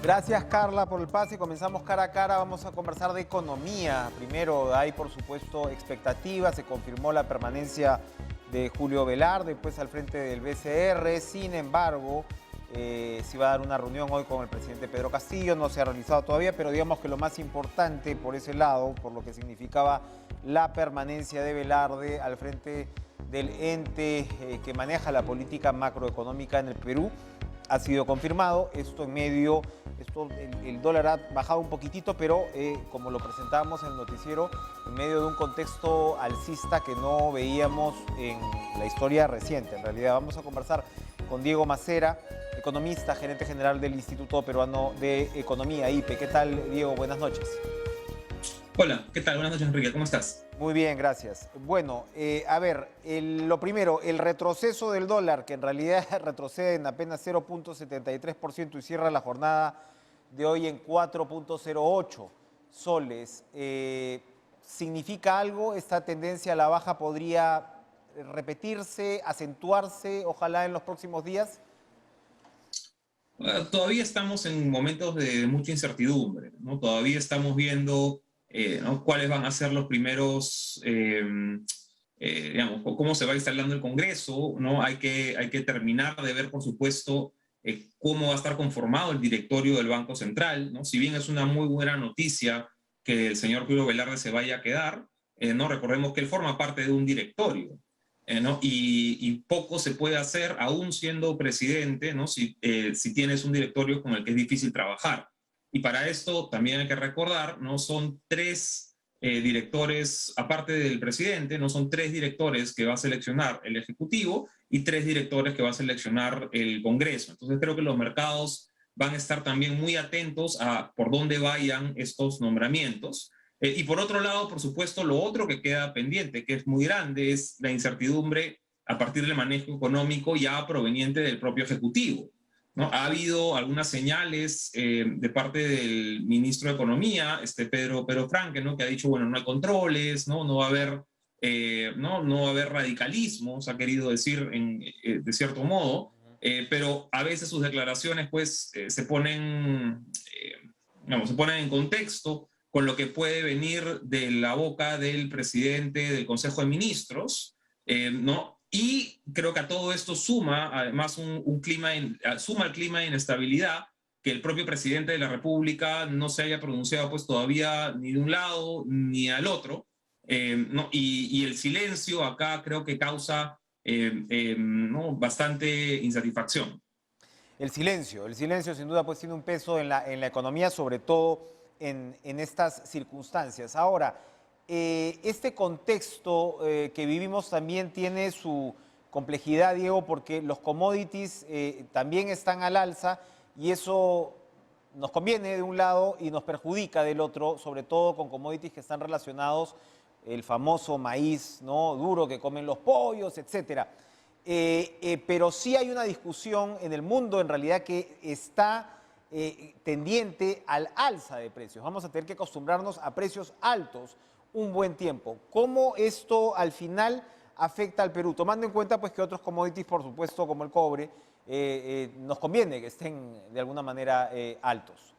Gracias, Carla, por el pase. Comenzamos cara a cara. Vamos a conversar de economía. Primero, hay, por supuesto, expectativas. Se confirmó la permanencia de Julio Velarde, pues al frente del BCR. Sin embargo, se va a dar una reunión hoy con el presidente Pedro Castillo. No se ha realizado todavía, pero digamos que lo más importante por ese lado, por lo que significaba la permanencia de Velarde al frente del ente que maneja la política macroeconómica en el Perú, ha sido confirmado. Esto en medio, el dólar ha bajado un poquitito, pero como lo presentábamos en el noticiero, en medio de un contexto alcista que no veíamos en la historia reciente. En realidad vamos a conversar con Diego Macera, economista, gerente general del Instituto Peruano de Economía, IPE. ¿Qué tal, Diego? Buenas noches. Hola, ¿qué tal? Buenas noches, Enrique. ¿Cómo estás? Muy bien, gracias. Bueno, a ver, lo primero, el retroceso del dólar, que en realidad retrocede en apenas 0,73% y cierra la jornada de hoy en 4,08 soles. ¿Significa algo? ¿Esta tendencia a la baja podría repetirse, acentuarse, ojalá en los próximos días? Todavía estamos en momentos de mucha incertidumbre, ¿no? Todavía estamos viendo ¿no? cuáles van a ser los primeros, digamos, cómo se va instalando el Congreso, ¿no? Hay que terminar de ver, por supuesto, cómo va a estar conformado el directorio del Banco Central, ¿no? Si bien es una muy buena noticia que el señor Julio Velarde se vaya a quedar, ¿no? Recordemos que él forma parte de un directorio. ¿No? Y poco se puede hacer aún siendo presidente, ¿no? Si tienes un directorio con el que es difícil trabajar. Y para esto también hay que recordar, ¿no? Son tres directores, aparte del presidente, ¿no? Son tres directores que va a seleccionar el Ejecutivo y tres directores que va a seleccionar el Congreso. Entonces creo que los mercados van a estar también muy atentos a por dónde vayan estos nombramientos. Y por otro lado, por supuesto, lo otro que queda pendiente, que es muy grande, es la incertidumbre a partir del manejo económico ya proveniente del propio Ejecutivo, ¿no? Ha habido algunas señales de parte del ministro de Economía, Pedro Franque, ¿no? Que ha dicho, bueno, no hay controles, no va a haber, no va a haber radicalismos, ha querido decir de cierto modo, pero a veces sus declaraciones pues se ponen en contexto con lo que puede venir de la boca del presidente del Consejo de Ministros, ¿no? Y creo que a todo esto suma además suma el clima de inestabilidad, que el propio presidente de la República no se haya pronunciado pues todavía ni de un lado ni al otro, ¿no? Y el silencio acá creo que causa ¿no? bastante insatisfacción. El silencio sin duda pues tiene un peso en la economía, sobre todo en estas circunstancias. Ahora, este contexto que vivimos también tiene su complejidad, Diego, porque los commodities también están al alza y eso nos conviene de un lado y nos perjudica del otro, sobre todo con commodities que están relacionados, el famoso maíz, ¿no? Duro que comen los pollos, etcétera. Pero sí hay una discusión en el mundo, en realidad, que está tendiente al alza de precios. Vamos a tener que acostumbrarnos a precios altos un buen tiempo. ¿Cómo esto al final afecta al Perú? Tomando en cuenta pues, que otros commodities, por supuesto, como el cobre, nos conviene que estén de alguna manera altos.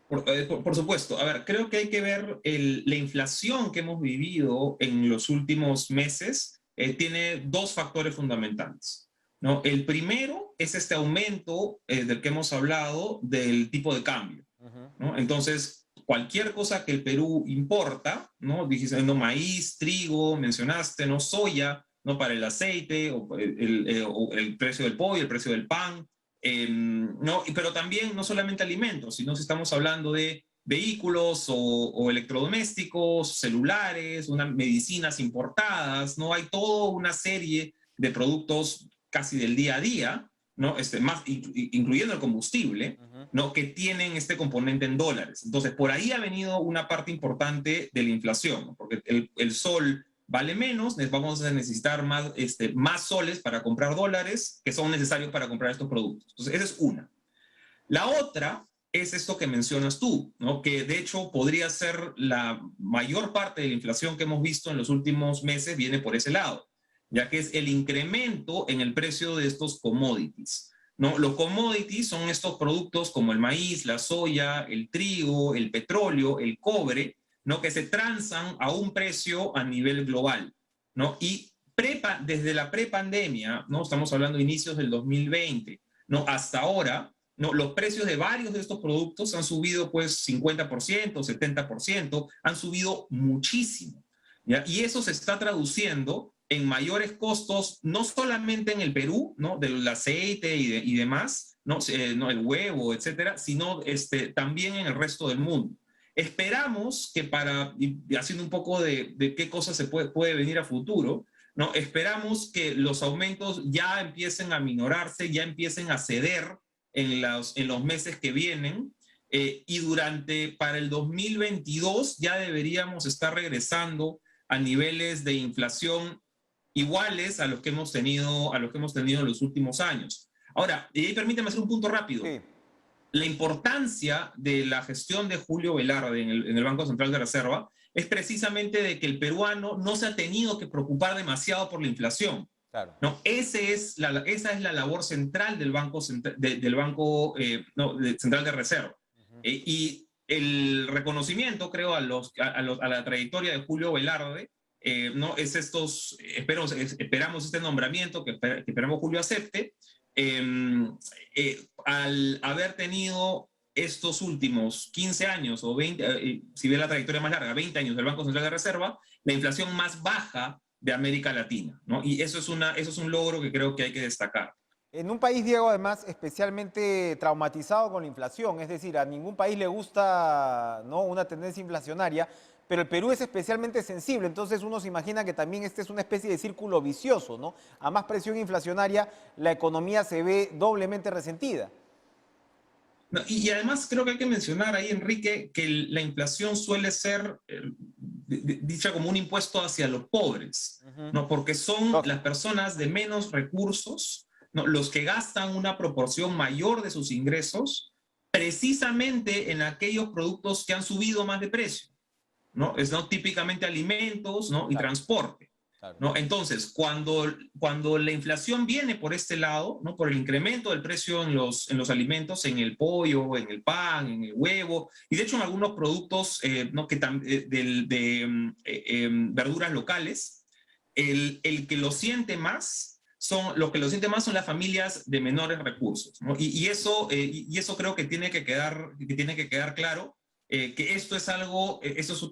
Por supuesto. A ver, creo que hay que ver la inflación que hemos vivido en los últimos meses. Tiene dos factores fundamentales, ¿no? El primero es este aumento del que hemos hablado del tipo de cambio, ¿no? Entonces, cualquier cosa que el Perú importa, ¿no? Dijiste, no, maíz, trigo, mencionaste, ¿no? Soya, ¿no? Para el aceite, o el precio del pollo, el precio del pan, ¿no? Pero también no solamente alimentos, sino si estamos hablando de vehículos o electrodomésticos, celulares, medicinas importadas, ¿no? Hay toda una serie de productos casi del día a día, ¿no? Incluyendo el combustible, ¿no? Que tienen este componente en dólares. Entonces, por ahí ha venido una parte importante de la inflación, ¿no? Porque el sol vale menos, vamos a necesitar más soles para comprar dólares que son necesarios para comprar estos productos. Entonces, esa es una. La otra es esto que mencionas tú, ¿no? Que de hecho podría ser la mayor parte de la inflación que hemos visto en los últimos meses viene por ese lado, ya que es el incremento en el precio de estos commodities, ¿no? Los commodities son estos productos como el maíz, la soya, el trigo, el petróleo, el cobre, ¿no? Que se transan a un precio a nivel global, ¿no? Y desde la prepandemia, ¿no? Estamos hablando de inicios del 2020, ¿no? Hasta ahora, ¿no? Los precios de varios de estos productos han subido pues 50%, 70%, han subido muchísimo, ¿ya? Y eso se está traduciendo en mayores costos, no solamente en el Perú, ¿no? Del aceite y demás, ¿no? No, el huevo, etcétera, sino también en el resto del mundo. Esperamos que y haciendo un poco de qué cosas se puede venir a futuro, ¿no? Esperamos que los aumentos ya empiecen a minorarse, ya empiecen a ceder en los meses que vienen, y para el 2022 ya deberíamos estar regresando a niveles de inflación iguales a los que hemos tenido en los últimos años. Ahora, permíteme hacer un punto rápido. Sí. La importancia de la gestión de Julio Velarde en el Banco Central de Reserva es precisamente de que el peruano no se ha tenido que preocupar demasiado por la inflación. Claro. ¿No? Esa es la labor central del Banco, Central de Reserva. Y el reconocimiento, creo, a la trayectoria de Julio Velarde, ¿no? Es esperamos este nombramiento que esperamos Julio acepte, al haber tenido estos últimos 15 años o 20, si ve la trayectoria más larga, 20 años del Banco Central de Reserva, la inflación más baja de América Latina, ¿no? Y eso es un logro que creo que hay que destacar. En un país, Diego, además, especialmente traumatizado con la inflación, es decir, a ningún país le gusta, ¿no?, una tendencia inflacionaria, pero el Perú es especialmente sensible, entonces uno se imagina que también este es una especie de círculo vicioso, ¿no? A más presión inflacionaria, la economía se ve doblemente resentida. No, y además creo que hay que mencionar ahí, Enrique, que la inflación suele ser dicha como un impuesto hacia los pobres, ¿no? Porque son las personas de menos recursos, ¿no?, los que gastan una proporción mayor de sus ingresos precisamente en aquellos productos que han subido más de precio, ¿no? ¿No? Típicamente alimentos, ¿no?, y transporte. Claro. ¿No? Entonces, cuando la inflación viene por este lado, ¿no?, por el incremento del precio en los alimentos, en el pollo, en el pan, en el huevo, y de hecho en algunos productos, ¿no?, verduras locales, los que lo siente más son las familias de menores recursos, ¿no? Y eso creo que tiene que quedar claro, que esto es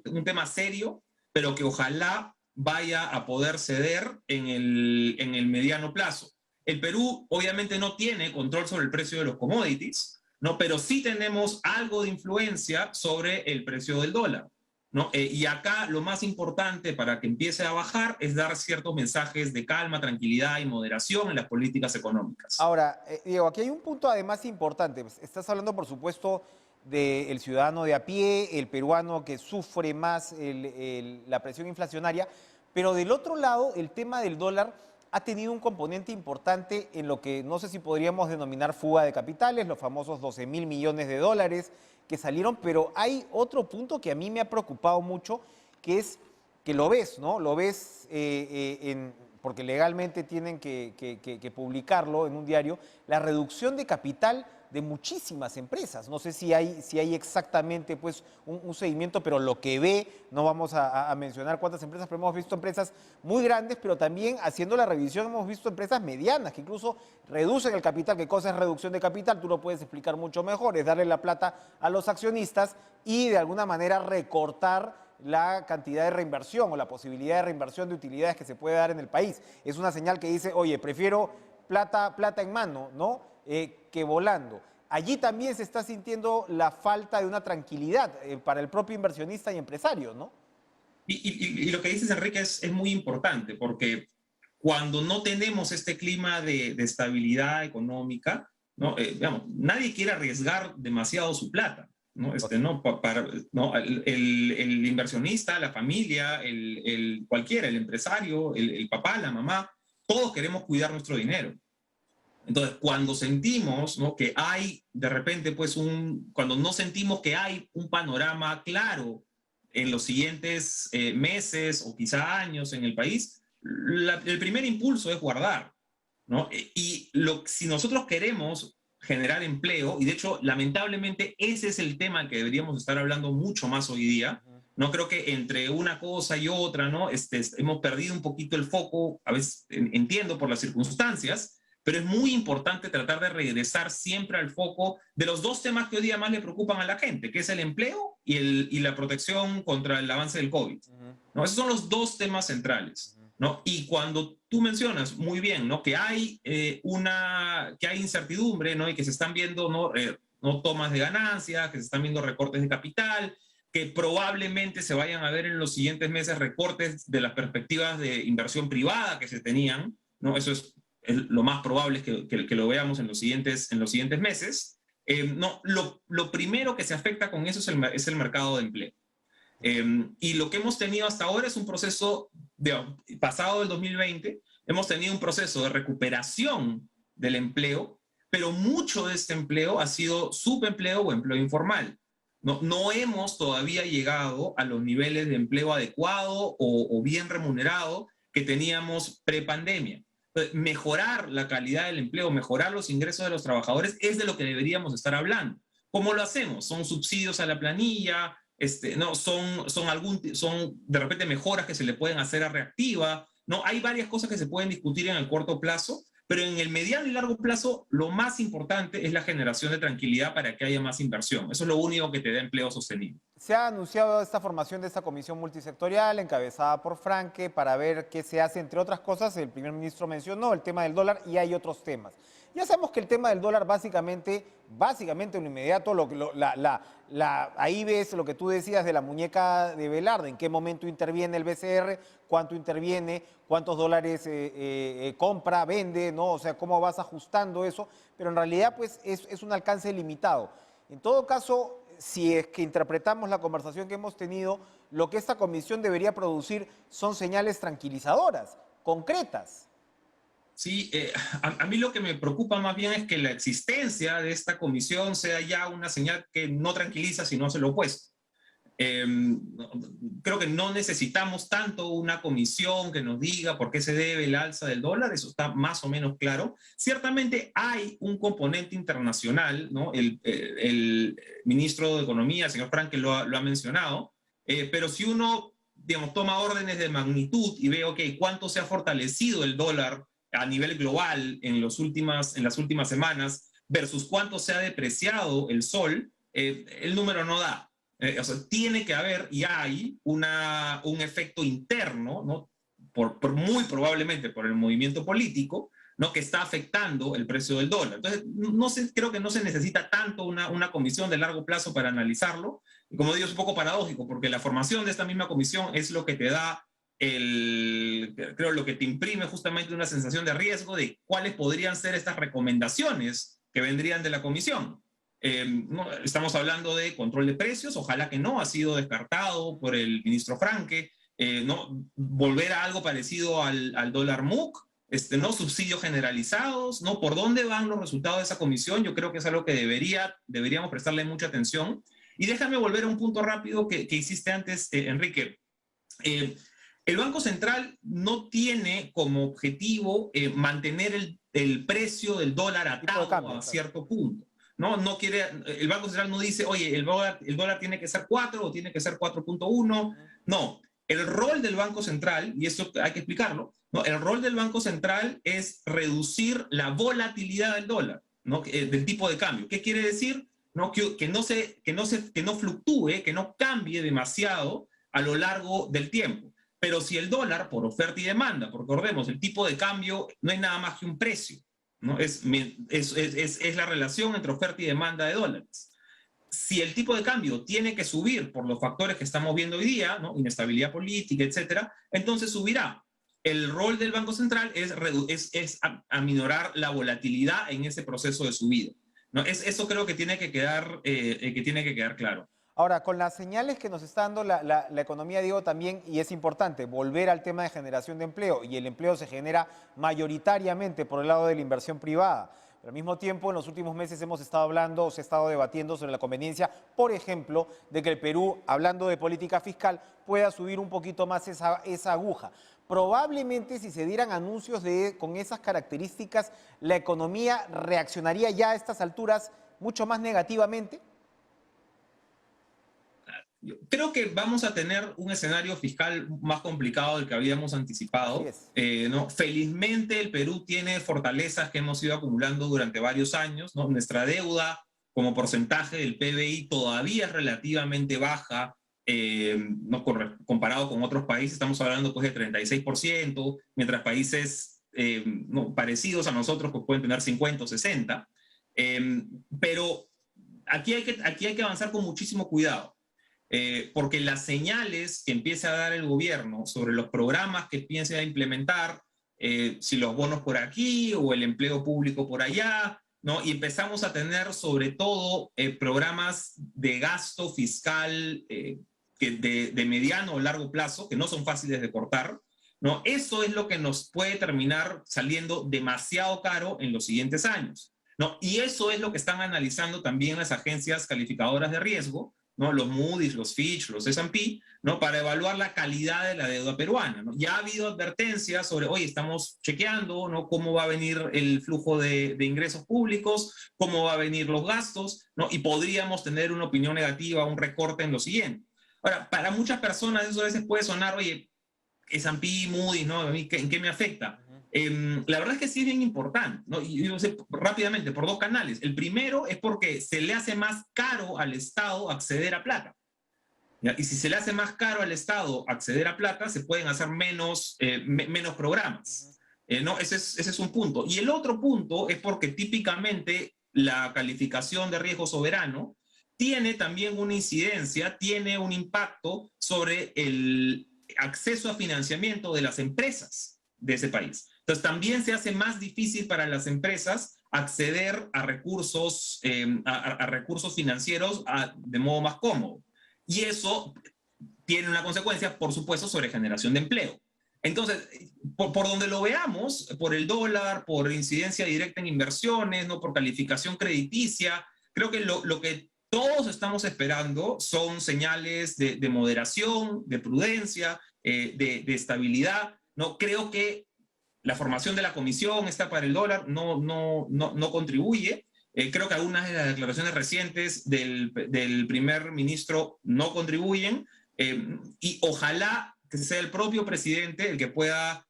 un tema serio, pero que ojalá vaya a poder ceder en el mediano plazo. El Perú obviamente no tiene control sobre el precio de los commodities, ¿no? Pero sí tenemos algo de influencia sobre el precio del dólar, ¿no? Y acá lo más importante para que empiece a bajar es dar ciertos mensajes de calma, tranquilidad y moderación en las políticas económicas. Ahora, Diego, aquí hay un punto además importante. Estás hablando, por supuesto, del ciudadano de a pie, el peruano que sufre más la presión inflacionaria, pero del otro lado, el tema del dólar ha tenido un componente importante en lo que no sé si podríamos denominar fuga de capitales, los famosos 12.000 millones de dólares que salieron, pero hay otro punto que a mí me ha preocupado mucho, que es que lo ves, ¿no? Lo ves porque legalmente tienen que publicarlo en un diario, la reducción de capital de muchísimas empresas. No sé si hay exactamente pues, un seguimiento, pero lo que ve, no vamos a mencionar cuántas empresas, pero hemos visto empresas muy grandes, pero también haciendo la revisión hemos visto empresas medianas que incluso reducen el capital. ¿Qué cosa es reducción de capital? Tú lo puedes explicar mucho mejor, es darle la plata a los accionistas y de alguna manera recortar la cantidad de reinversión o la posibilidad de reinversión de utilidades que se puede dar en el país. Es una señal que dice, oye, prefiero plata en mano, ¿no?, que volando. Allí también se está sintiendo la falta de una tranquilidad para el propio inversionista y empresario, ¿no? Y lo que dices, Enrique, es muy importante, porque cuando no tenemos este clima de estabilidad económica, ¿no? Digamos, nadie quiere arriesgar demasiado su plata, ¿no? El inversionista, la familia, cualquiera, el empresario, el papá, la mamá, todos queremos cuidar nuestro dinero. Entonces, cuando sentimos, ¿no?, que hay de repente, pues, cuando no sentimos que hay un panorama claro en los siguientes meses o quizá años en el país, el primer impulso es guardar, ¿no? Si nosotros queremos generar empleo, y de hecho, lamentablemente, ese es el tema que deberíamos estar hablando mucho más hoy día. No creo que entre una cosa y otra, ¿no? Hemos perdido un poquito el foco, a veces entiendo por las circunstancias, pero es muy importante tratar de regresar siempre al foco de los dos temas que hoy día más le preocupan a la gente, que es el empleo y la protección contra el avance del COVID, ¿no? Esos son los dos temas centrales, ¿no? Y cuando tú mencionas muy bien, ¿no? Que hay que hay incertidumbre, ¿no? Y que se están viendo, ¿no? No tomas de ganancia, que se están viendo recortes de capital, que probablemente se vayan a ver en los siguientes meses recortes de las perspectivas de inversión privada que se tenían, ¿no? Eso es lo más probable es que lo veamos en los siguientes meses. No, lo primero que se afecta con eso es el mercado de empleo. Y lo que hemos tenido hasta ahora es un proceso, pasado del 2020, hemos tenido un proceso de recuperación del empleo, pero mucho de este empleo ha sido subempleo o empleo informal. No hemos todavía llegado a los niveles de empleo adecuado o bien remunerado que teníamos pre-pandemia. Mejorar la calidad del empleo, mejorar los ingresos de los trabajadores es de lo que deberíamos estar hablando. ¿Cómo lo hacemos? Son subsidios a la planilla, no, son de repente mejoras que se le pueden hacer a Reactiva, ¿no? Hay varias cosas que se pueden discutir en el corto plazo, pero en el mediano y largo plazo lo más importante es la generación de tranquilidad para que haya más inversión. Eso es lo único que te da empleo sostenible. Se ha anunciado esta formación de esta comisión multisectorial encabezada por Franque para ver qué se hace, entre otras cosas. El primer ministro mencionó el tema del dólar y hay otros temas. Ya sabemos que el tema del dólar básicamente en lo inmediato, ahí ves lo que tú decías de la muñeca de Velarde, en qué momento interviene el BCR, cuánto interviene, cuántos dólares compra, vende, ¿no? O sea, cómo vas ajustando eso, pero en realidad pues es un alcance limitado. En todo caso, si es que interpretamos la conversación que hemos tenido, lo que esta comisión debería producir son señales tranquilizadoras, concretas. Sí, a mí lo que me preocupa más bien es que la existencia de esta comisión sea ya una señal que no tranquiliza, sino hace lo opuesto. Creo que no necesitamos tanto una comisión que nos diga por qué se debe el alza del dólar, eso está más o menos claro. Ciertamente hay un componente internacional, ¿no? El ministro de Economía, el señor Frank, lo ha mencionado, pero si uno, digamos, toma órdenes de magnitud y ve, ok, cuánto se ha fortalecido el dólar a nivel global en las últimas semanas versus cuánto se ha depreciado el sol, el número no da. O sea, tiene que haber y hay un efecto interno, ¿no? Muy probablemente por el movimiento político, ¿no? Que está afectando el precio del dólar. Entonces, creo que no se necesita tanto una comisión de largo plazo para analizarlo. Y como digo, es un poco paradójico, porque la formación de esta misma comisión es lo que te da creo lo que te imprime justamente una sensación de riesgo de cuáles podrían ser estas recomendaciones que vendrían de la comisión. No, estamos hablando de control de precios, ojalá que no, ha sido descartado por el ministro Franque, ¿no? Volver a algo parecido al dólar MUC, ¿no? Subsidios generalizados, ¿no? ¿Por dónde van los resultados de esa comisión? Yo creo que es algo que deberíamos prestarle mucha atención. Y déjame volver a un punto rápido que hiciste antes, Enrique. El Banco Central no tiene como objetivo mantener el precio del dólar atado a cierto punto. No quiere, el Banco Central no dice, oye, el dólar tiene que ser 4 o tiene que ser 4.1. No, el rol del Banco Central, y eso hay que explicarlo, ¿no? El rol del Banco Central es reducir la volatilidad del dólar, ¿no? Del tipo de cambio. ¿Qué quiere decir? ¿No? Que no fluctúe, que no cambie demasiado a lo largo del tiempo. Pero si el dólar, por oferta y demanda, porque recordemos, el tipo de cambio no es nada más que un precio, ¿no? Es la relación entre oferta y demanda de dólares. Si el tipo de cambio tiene que subir por los factores que estamos viendo hoy día, ¿no? Inestabilidad política, etcétera, entonces subirá. El rol del Banco Central es aminorar la volatilidad en ese proceso de subida, ¿no? Eso creo que tiene que quedar claro. Ahora, con las señales que nos está dando la economía, digo también, y es importante, volver al tema de generación de empleo, y el empleo se genera mayoritariamente por el lado de la inversión privada. Pero al mismo tiempo, en los últimos meses se ha estado debatiendo sobre la conveniencia, por ejemplo, de que el Perú, hablando de política fiscal, pueda subir un poquito más esa aguja. probablemente si se dieran anuncios con esas características, la economía reaccionaría ya a estas alturas mucho más negativamente. Yo creo que vamos a tener un escenario fiscal más complicado del que habíamos anticipado. Así es. ¿No? Felizmente el Perú tiene fortalezas que hemos ido acumulando durante varios años, ¿no? Nuestra deuda como porcentaje del PBI todavía es relativamente baja, ¿no? Comparado con otros países, estamos hablando pues de 36%, mientras países ¿no? parecidos a nosotros pues, pueden tener 50 o 60. Pero aquí hay que avanzar con muchísimo cuidado. Porque las señales que empieza a dar el gobierno sobre los programas que piensa a implementar, si los bonos por aquí o el empleo público por allá, ¿no? Y empezamos a tener sobre todo programas de gasto fiscal de mediano o largo plazo, que no son fáciles de cortar, ¿no? Eso es lo que nos puede terminar saliendo demasiado caro en los siguientes años, ¿no? Y eso es lo que están analizando también las agencias calificadoras de riesgo, ¿no? Los Moody's, los Fitch, los S&P, ¿no? Para evaluar la calidad de la deuda peruana, ¿no? Ya ha habido advertencias sobre, oye, estamos chequeando, ¿no? Cómo va a venir el flujo de ingresos públicos, cómo va a venir los gastos, ¿no? Y podríamos tener una opinión negativa, un recorte en lo siguiente. Ahora, para muchas personas eso a veces puede sonar, oye, S&P, Moody's, ¿no? ¿En qué me afecta? La verdad es que sí es bien importante, ¿no? Y yo sé rápidamente, por dos canales. El primero es porque se le hace más caro al Estado acceder a plata, ¿ya? Y si se le hace más caro al Estado acceder a plata, se pueden hacer menos programas, ¿no? Ese es un punto. Y el otro punto es porque típicamente la calificación de riesgo soberano tiene también una incidencia, tiene un impacto sobre el acceso a financiamiento de las empresas de ese país. Entonces también se hace más difícil para las empresas acceder a recursos, a recursos financieros de modo más cómodo. Y eso tiene una consecuencia, por supuesto, sobre generación de empleo. Entonces, por donde lo veamos, por el dólar, por incidencia directa en inversiones, ¿no? Por calificación crediticia, creo que lo que todos estamos esperando son señales de moderación, de prudencia, de estabilidad, ¿no? Creo que la formación de la comisión está para el dólar, no contribuye. Creo que algunas de las declaraciones recientes del primer ministro no contribuyen, y ojalá que sea el propio presidente el que pueda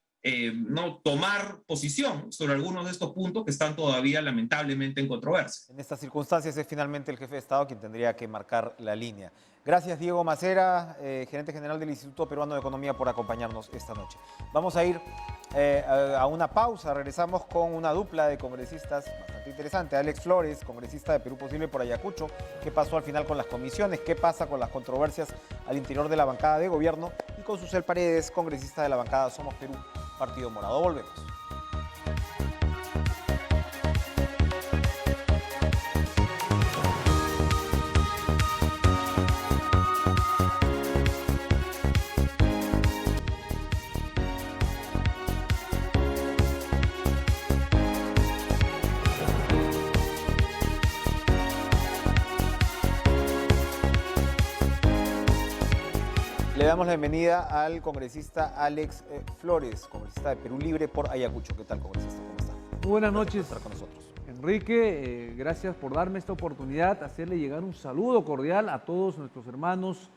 no tomar posición sobre algunos de estos puntos que están todavía lamentablemente en controversia. En estas circunstancias es finalmente el jefe de Estado quien tendría que marcar la línea. Gracias, Diego Macera, gerente general del Instituto Peruano de Economía, por acompañarnos esta noche. Vamos a ir a una pausa. Regresamos con una dupla de congresistas bastante interesante. Alex Flores, congresista de Perú Posible por Ayacucho. ¿Qué pasó al final con las comisiones? ¿Qué pasa con las controversias al interior de la bancada de gobierno? Y con Susel Paredes, congresista de la bancada Somos Perú, Partido Morado. Volvemos. Le damos la bienvenida al congresista Alex Flores, congresista de Perú Libre por Ayacucho. ¿Qué tal, congresista? ¿Cómo está? Muy buenas noches. Por estar con nosotros. Enrique, gracias por darme esta oportunidad, hacerle llegar un saludo cordial a todos nuestros hermanos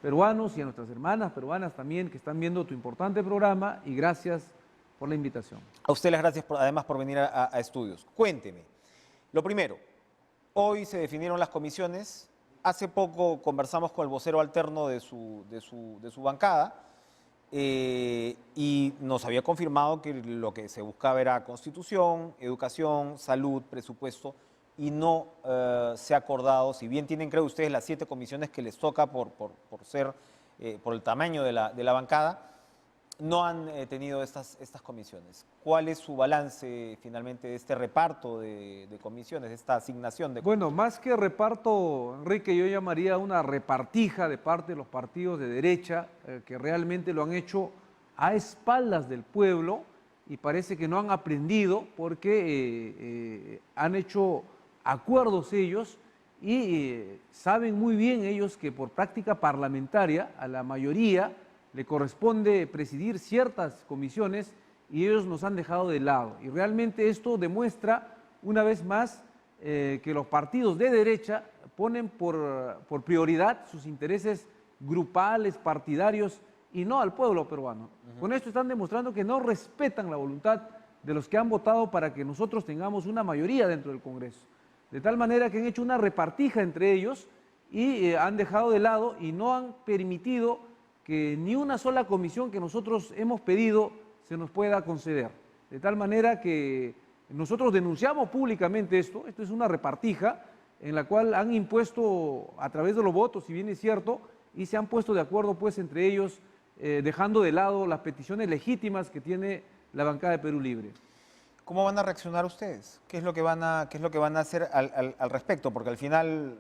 peruanos y a nuestras hermanas peruanas también que están viendo tu importante programa, y gracias por la invitación. A usted las gracias además por venir a estudios. Cuénteme. Lo primero, hoy se definieron las comisiones. Hace poco conversamos con el vocero alterno de su bancada y nos había confirmado que lo que se buscaba era constitución, educación, salud, presupuesto, y no se ha acordado, si bien tienen, creo ustedes, las 7 comisiones que les toca por el tamaño de la bancada, no han tenido estas comisiones. ¿Cuál es su balance finalmente de este reparto de comisiones, de esta asignación de comisiones? Bueno, más que reparto, Enrique, yo llamaría una repartija de parte de los partidos de derecha que realmente lo han hecho a espaldas del pueblo, y parece que no han aprendido porque han hecho acuerdos ellos y saben muy bien ellos que por práctica parlamentaria a la mayoría le corresponde presidir ciertas comisiones y ellos nos han dejado de lado. Y realmente esto demuestra una vez más que los partidos de derecha ponen por prioridad sus intereses grupales, partidarios y no al pueblo peruano. Con esto están demostrando que no respetan la voluntad de los que han votado para que nosotros tengamos una mayoría dentro del Congreso. De tal manera que han hecho una repartija entre ellos y han dejado de lado y no han permitido que ni una sola comisión que nosotros hemos pedido se nos pueda conceder. De tal manera que nosotros denunciamos públicamente esto es una repartija en la cual han impuesto a través de los votos, si bien es cierto, y se han puesto de acuerdo pues entre ellos, dejando de lado las peticiones legítimas que tiene la bancada de Perú Libre. ¿Cómo van a reaccionar ustedes? ¿Qué es lo que van a hacer al respecto? Porque al final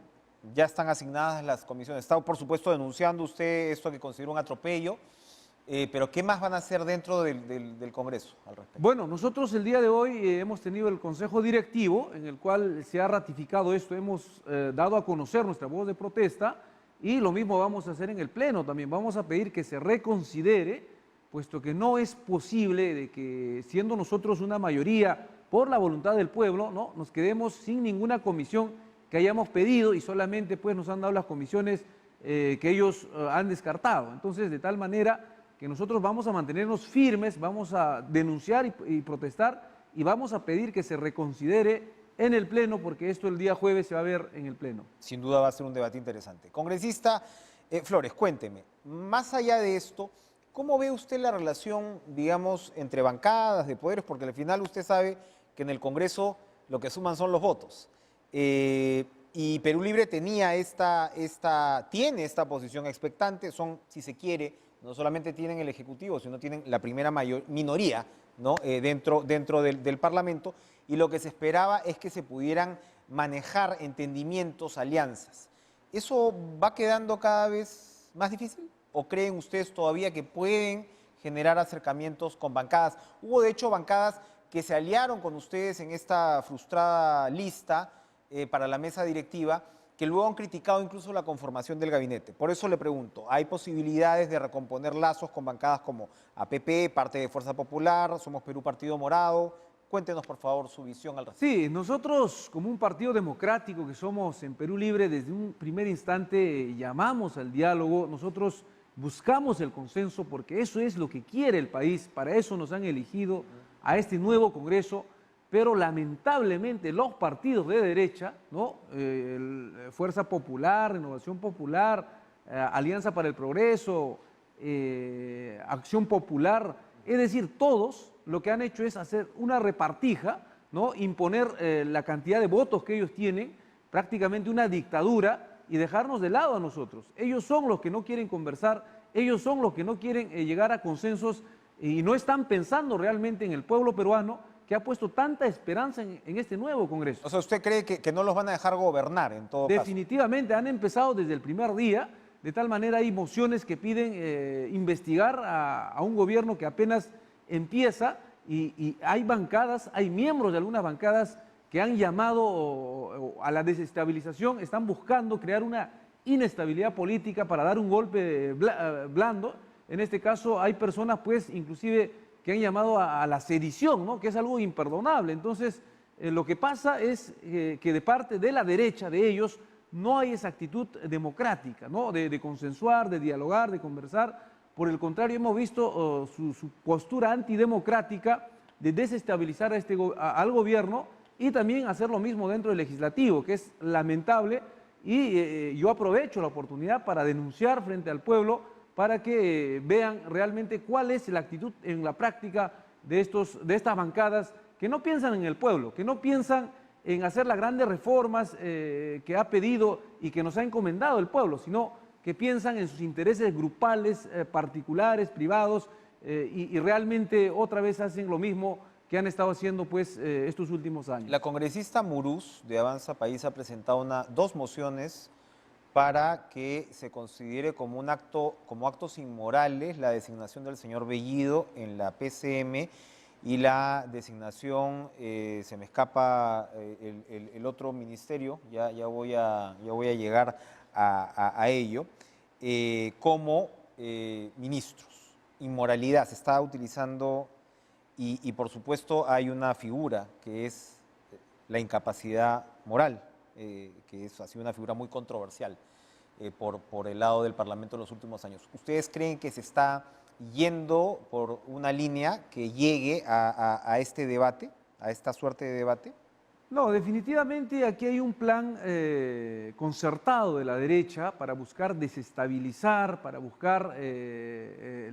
ya están asignadas las comisiones. Está, por supuesto, denunciando usted esto que considera un atropello, pero ¿qué más van a hacer dentro del Congreso al respecto? Bueno, nosotros el día de hoy hemos tenido el Consejo Directivo en el cual se ha ratificado esto, hemos dado a conocer nuestra voz de protesta y lo mismo vamos a hacer en el Pleno también. Vamos a pedir que se reconsidere, puesto que no es posible de que siendo nosotros una mayoría por la voluntad del pueblo, ¿no?, nos quedemos sin ninguna comisión que hayamos pedido y solamente pues nos han dado las comisiones que ellos han descartado. Entonces, de tal manera que nosotros vamos a mantenernos firmes, vamos a denunciar y protestar y vamos a pedir que se reconsidere en el Pleno, porque esto el día jueves se va a ver en el Pleno. Sin duda va a ser un debate interesante. Congresista Flores, cuénteme, más allá de esto, ¿cómo ve usted la relación, digamos, entre bancadas de poderes? Porque al final usted sabe que en el Congreso lo que suman son los votos. Y Perú Libre tiene esta posición expectante, son, si se quiere, no solamente tienen el Ejecutivo, sino tienen la primera minoría, ¿no?, dentro del Parlamento, y lo que se esperaba es que se pudieran manejar entendimientos, alianzas. ¿Eso va quedando cada vez más difícil? ¿O creen ustedes todavía que pueden generar acercamientos con bancadas? Hubo de hecho bancadas que se aliaron con ustedes en esta frustrada lista para la mesa directiva, que luego han criticado incluso la conformación del gabinete. Por eso le pregunto, ¿hay posibilidades de recomponer lazos con bancadas como APP, parte de Fuerza Popular, Somos Perú Partido Morado? Cuéntenos, por favor, su visión al respecto. Sí, nosotros como un partido democrático que somos en Perú Libre, desde un primer instante llamamos al diálogo, nosotros buscamos el consenso porque eso es lo que quiere el país, para eso nos han elegido a este nuevo Congreso, pero lamentablemente los partidos de derecha, ¿no?, Fuerza Popular, Renovación Popular, Alianza para el Progreso, Acción Popular, es decir, todos lo que han hecho es hacer una repartija, ¿no?, imponer la cantidad de votos que ellos tienen, prácticamente una dictadura, y dejarnos de lado a nosotros. Ellos son los que no quieren conversar, ellos son los que no quieren llegar a consensos y no están pensando realmente en el pueblo peruano que ha puesto tanta esperanza en este nuevo Congreso. O sea, ¿usted cree que no los van a dejar gobernar en todo caso? Definitivamente, han empezado desde el primer día, de tal manera hay mociones que piden investigar a un gobierno que apenas empieza y hay bancadas, hay miembros de algunas bancadas que han llamado a la desestabilización, están buscando crear una inestabilidad política para dar un golpe blando. En este caso hay personas pues inclusive que han llamado a la sedición, ¿no?, que es algo imperdonable. Entonces, lo que pasa es que de parte de la derecha de ellos no hay esa actitud democrática, ¿no?, de consensuar, de dialogar, de conversar. Por el contrario, hemos visto su postura antidemocrática de desestabilizar al gobierno y también hacer lo mismo dentro del legislativo, que es lamentable. Y yo aprovecho la oportunidad para denunciar frente al pueblo para que vean realmente cuál es la actitud en la práctica de estas bancadas que no piensan en el pueblo, que no piensan en hacer las grandes reformas que ha pedido y que nos ha encomendado el pueblo, sino que piensan en sus intereses grupales, particulares, privados, y realmente otra vez hacen lo mismo que han estado haciendo pues estos últimos años. La congresista Muruz de Avanza País ha presentado dos mociones para que se considere como actos inmorales la designación del señor Bellido en la PCM y la designación, se me escapa el otro ministerio, ya voy a llegar a ello, como ministros. Inmoralidad se está utilizando y por supuesto hay una figura que es la incapacidad moral, que ha sido una figura muy controversial por el lado del Parlamento en los últimos años. ¿Ustedes creen que se está yendo por una línea que llegue a este debate, a esta suerte de debate? No, definitivamente aquí hay un plan concertado de la derecha para buscar desestabilizar, para buscar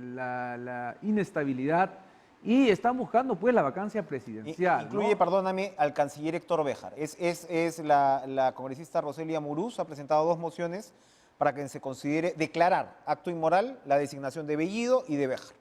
la inestabilidad y están buscando pues la vacancia presidencial. Incluye, ¿no? perdóname, al canciller Héctor Béjar. La congresista Roselia Amurús ha presentado 2 mociones para que se considere declarar acto inmoral la designación de Bellido y de Béjar.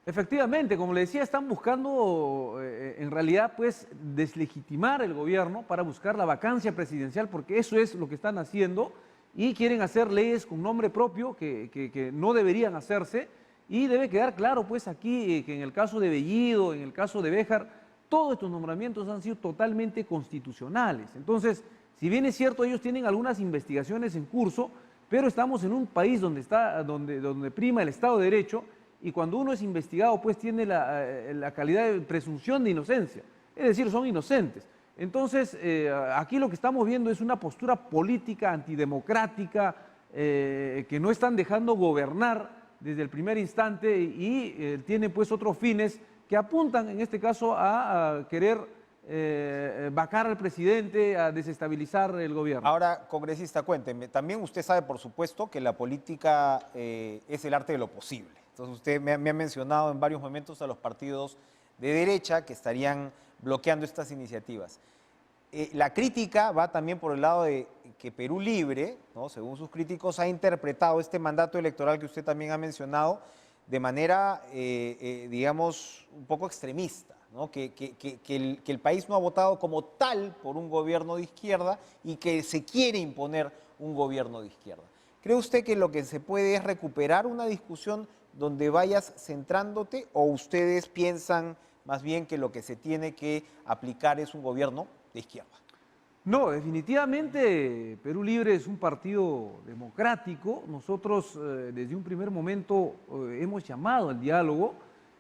Efectivamente, como le decía, están buscando en realidad pues deslegitimar el gobierno para buscar la vacancia presidencial, porque eso es lo que están haciendo y quieren hacer leyes con nombre propio que no deberían hacerse y debe quedar claro pues aquí que en el caso de Bellido, en el caso de Béjar, todos estos nombramientos han sido totalmente constitucionales. Entonces, si bien es cierto, ellos tienen algunas investigaciones en curso, pero estamos en un país donde prima el Estado de Derecho. Y cuando uno es investigado, pues tiene la calidad de presunción de inocencia, es decir, son inocentes. Entonces, aquí lo que estamos viendo es una postura política antidemocrática que no están dejando gobernar desde el primer instante y tiene pues otros fines que apuntan en este caso a querer vacar al presidente, a desestabilizar el gobierno. Ahora, congresista, cuénteme, también usted sabe, por supuesto, que la política es el arte de lo posible. Entonces usted me ha mencionado en varios momentos a los partidos de derecha que estarían bloqueando estas iniciativas. La crítica va también por el lado de que Perú Libre, ¿no?, según sus críticos, ha interpretado este mandato electoral que usted también ha mencionado de manera, digamos, un poco extremista, ¿no? Que el país no ha votado como tal por un gobierno de izquierda y que se quiere imponer un gobierno de izquierda. ¿Cree usted que lo que se puede es recuperar una discusión donde vayas centrándote o ustedes piensan más bien que lo que se tiene que aplicar es un gobierno de izquierda? No, definitivamente Perú Libre es un partido democrático. Nosotros desde un primer momento hemos llamado al diálogo.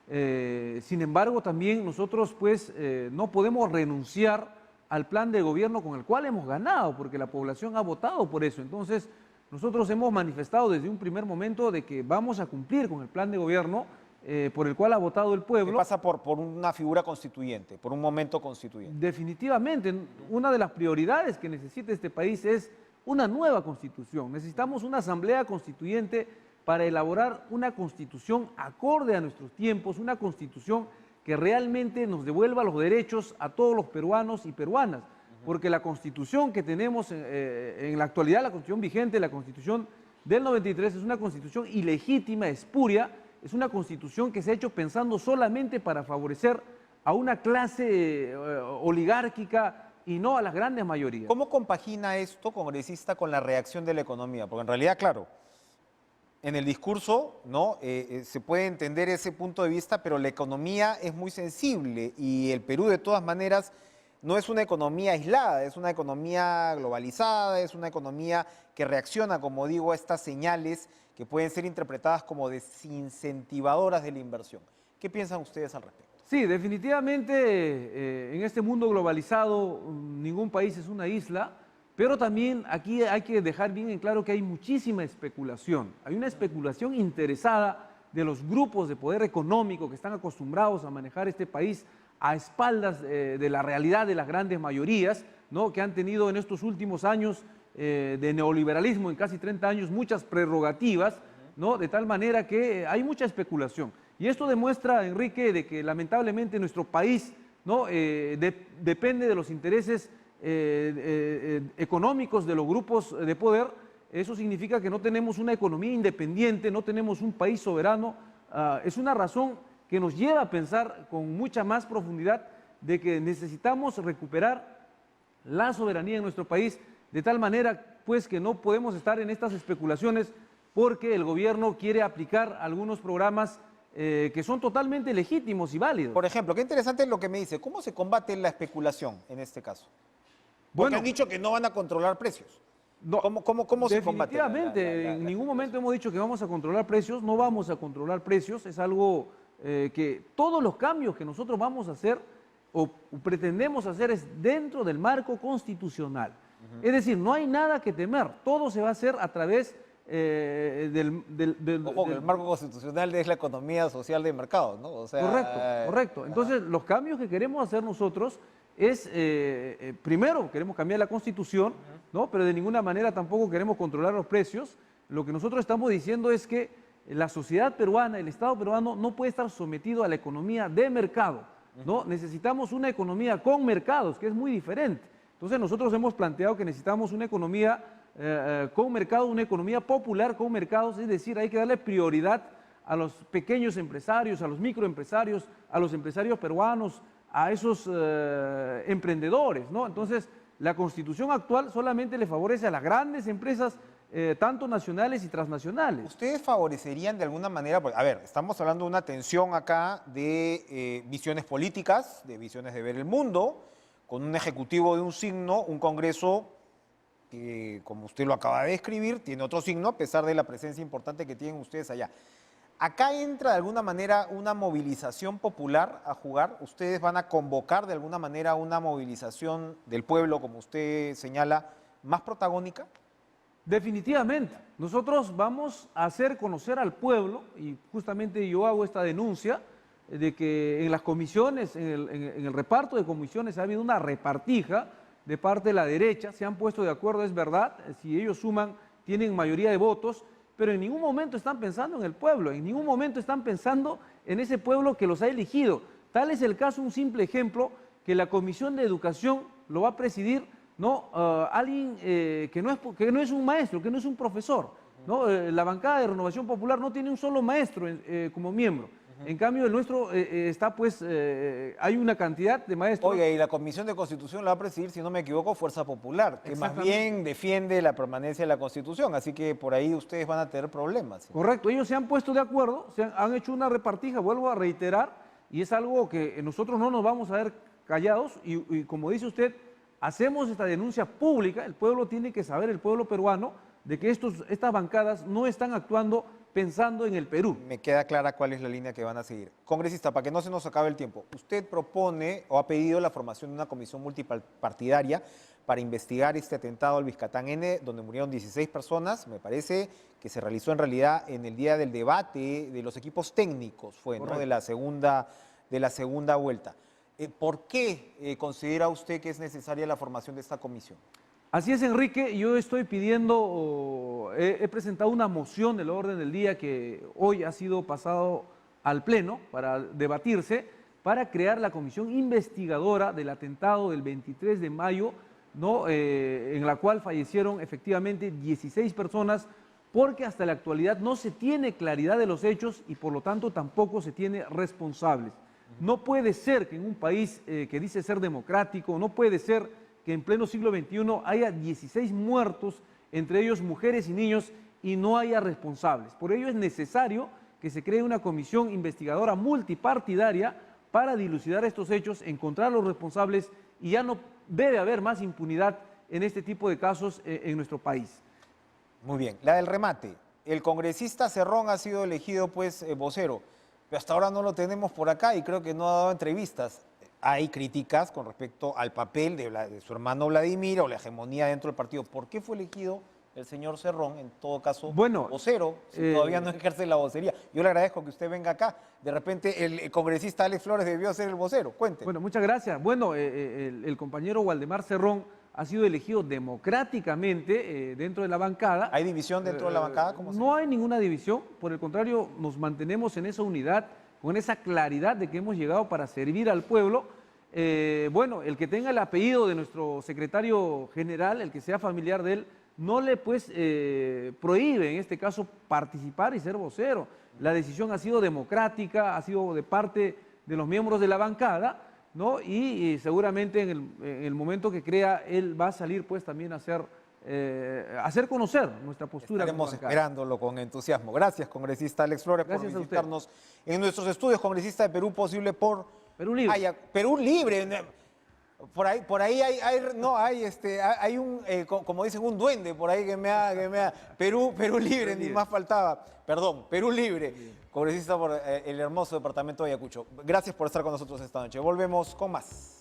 Sin embargo, también nosotros pues no podemos renunciar al plan de gobierno con el cual hemos ganado, porque la población ha votado por eso. Entonces, nosotros hemos manifestado desde un primer momento de que vamos a cumplir con el plan de gobierno por el cual ha votado el pueblo. ¿Qué pasa por una figura constituyente, por un momento constituyente? Definitivamente, una de las prioridades que necesita este país es una nueva constitución. Necesitamos una asamblea constituyente para elaborar una constitución acorde a nuestros tiempos, una constitución que realmente nos devuelva los derechos a todos los peruanos y peruanas. Porque la constitución que tenemos en la actualidad, la constitución vigente, la constitución del 93, es una constitución ilegítima, espuria, es una constitución que se ha hecho pensando solamente para favorecer a una clase oligárquica y no a las grandes mayorías. ¿Cómo compagina esto, congresista, con la reacción de la economía? Porque en realidad, claro, en el discurso, ¿no?, se puede entender ese punto de vista, pero la economía es muy sensible y el Perú de todas maneras no es una economía aislada, es una economía globalizada, es una economía que reacciona, como digo, a estas señales que pueden ser interpretadas como desincentivadoras de la inversión. ¿Qué piensan ustedes al respecto? Sí, definitivamente en este mundo globalizado ningún país es una isla, pero también aquí hay que dejar bien en claro que hay muchísima especulación. Hay una especulación interesada de los grupos de poder económico que están acostumbrados a manejar este país a espaldas de la realidad de las grandes mayorías, ¿no?, que han tenido en estos últimos años de neoliberalismo, en casi 30 años, muchas prerrogativas, ¿no?, de tal manera que hay mucha especulación. Y esto demuestra, Enrique, de que lamentablemente nuestro país, ¿no?, depende de los intereses económicos de los grupos de poder. Eso significa que no tenemos una economía independiente, no tenemos un país soberano. Es una razón que nos lleva a pensar con mucha más profundidad de que necesitamos recuperar la soberanía en nuestro país, de tal manera pues que no podemos estar en estas especulaciones porque el gobierno quiere aplicar algunos programas que son totalmente legítimos y válidos. Por ejemplo, qué interesante es lo que me dice, ¿cómo se combate la especulación en este caso? Porque Bueno, han dicho que no van a controlar precios. No, ¿Cómo se combate? definitivamente, en ningún momento hemos dicho que vamos a controlar precios, no vamos a controlar precios, es algo que todos los cambios que nosotros vamos a hacer o pretendemos hacer es dentro del marco constitucional. Es decir, no hay nada que temer, todo se va a hacer a través Ojo, que el marco constitucional es la economía social de mercado, ¿no? O sea, correcto. Entonces, los cambios que queremos hacer nosotros es, primero, queremos cambiar la Constitución, ¿no? Pero de ninguna manera tampoco queremos controlar los precios. Lo que nosotros estamos diciendo es que la sociedad peruana, el Estado peruano, no puede estar sometido a la economía de mercado, ¿no? Necesitamos una economía con mercados, que es muy diferente. Entonces, nosotros hemos planteado que necesitamos una economía con mercado, una economía popular con mercados, es decir, hay que darle prioridad a los pequeños empresarios, a los microempresarios, a los empresarios peruanos, a esos emprendedores, ¿no? Entonces, la Constitución actual solamente le favorece a las grandes empresas, tanto nacionales y transnacionales. ¿Ustedes favorecerían de alguna manera, porque, a ver, estamos hablando de una tensión acá de visiones políticas, de visiones de ver el mundo, con un ejecutivo de un signo, un Congreso que, como usted lo acaba de describir, tiene otro signo, a pesar de la presencia importante que tienen ustedes allá? ¿Acá entra de alguna manera una movilización popular a jugar? ¿Ustedes van a convocar de alguna manera una movilización del pueblo, como usted señala, más protagónica? Definitivamente. Nosotros vamos a hacer conocer al pueblo, y justamente yo hago esta denuncia, de que en las comisiones, en el reparto de comisiones ha habido una repartija de parte de la derecha, se han puesto de acuerdo, es verdad, si ellos suman, tienen mayoría de votos, pero en ningún momento están pensando en el pueblo, en ningún momento están pensando en ese pueblo que los ha elegido. Tal es el caso, un simple ejemplo, que la Comisión de Educación lo va a presidir, ¿no? Alguien que no es un maestro, que no es un profesor, ¿no? La bancada de Renovación Popular no tiene un solo maestro como miembro. En cambio, el nuestro está, pues, hay una cantidad de maestros. Oiga, y la Comisión de Constitución la va a presidir, si no me equivoco, Fuerza Popular, que más bien defiende la permanencia de la Constitución, así que por ahí ustedes van a tener problemas. ¿Sí? Correcto, ellos se han puesto de acuerdo, han hecho una repartija, vuelvo a reiterar, y es algo que nosotros no nos vamos a ver callados, y como dice usted, hacemos esta denuncia pública, el pueblo tiene que saber, el pueblo peruano, de que estas bancadas no están actuando pensando en el Perú. Me queda clara cuál es la línea que van a seguir. Congresista, para que no se nos acabe el tiempo, usted propone o ha pedido la formación de una comisión multipartidaria para investigar este atentado al Vizcatán N, donde murieron 16 personas, me parece que se realizó en realidad en el día del debate de los equipos técnicos, fue, ¿no? de la segunda vuelta. ¿Por qué considera usted que es necesaria la formación de esta comisión? Así es, Enrique, yo estoy pidiendo, he presentado una moción del orden del día que hoy ha sido pasado al Pleno para debatirse, para crear la comisión investigadora del atentado del 23 de mayo, ¿no? En la cual fallecieron efectivamente 16 personas, porque hasta la actualidad no se tiene claridad de los hechos y por lo tanto tampoco se tiene responsables. No puede ser que en un país que dice ser democrático, no puede ser que en pleno siglo XXI haya 16 muertos, entre ellos mujeres y niños, y no haya responsables. Por ello es necesario que se cree una comisión investigadora multipartidaria para dilucidar estos hechos, encontrar los responsables, y ya no debe haber más impunidad en este tipo de casos en nuestro país. Muy bien. La del remate. El congresista Cerrón ha sido elegido, pues, vocero, pero hasta ahora no lo tenemos por acá y creo que no ha dado entrevistas. Hay críticas con respecto al papel de su hermano Vladimir o la hegemonía dentro del partido. ¿Por qué fue elegido el señor Cerrón, en todo caso, vocero, si todavía no ejerce la vocería? Yo le agradezco que usted venga acá. De repente el congresista Alex Flores debió ser el vocero. Cuente. Bueno, muchas gracias. Bueno, el compañero Waldemar Cerrón ha sido elegido democráticamente dentro de la bancada. ¿Hay división dentro de la bancada? No hay ninguna división, por el contrario, nos mantenemos en esa unidad, con esa claridad de que hemos llegado para servir al pueblo. Bueno, el que tenga el apellido de nuestro secretario general, el que sea familiar de él, no le prohíbe en este caso participar y ser vocero. La decisión ha sido democrática, ha sido de parte de los miembros de la bancada, ¿no? Y seguramente en el momento que crea, él va a salir pues también a hacer conocer nuestra postura. Estaremos esperándolo con entusiasmo. Gracias, congresista Alex Flores, por visitarnos en nuestros estudios. Congresista de Perú Posible por Perú Libre. Perú Libre. Por ahí hay un, como dicen, un duende por ahí que me ha Perú libre, ni más faltaba. Perdón, Perú libre, congresista por el hermoso departamento de Ayacucho. Gracias por estar con nosotros esta noche. Volvemos con más.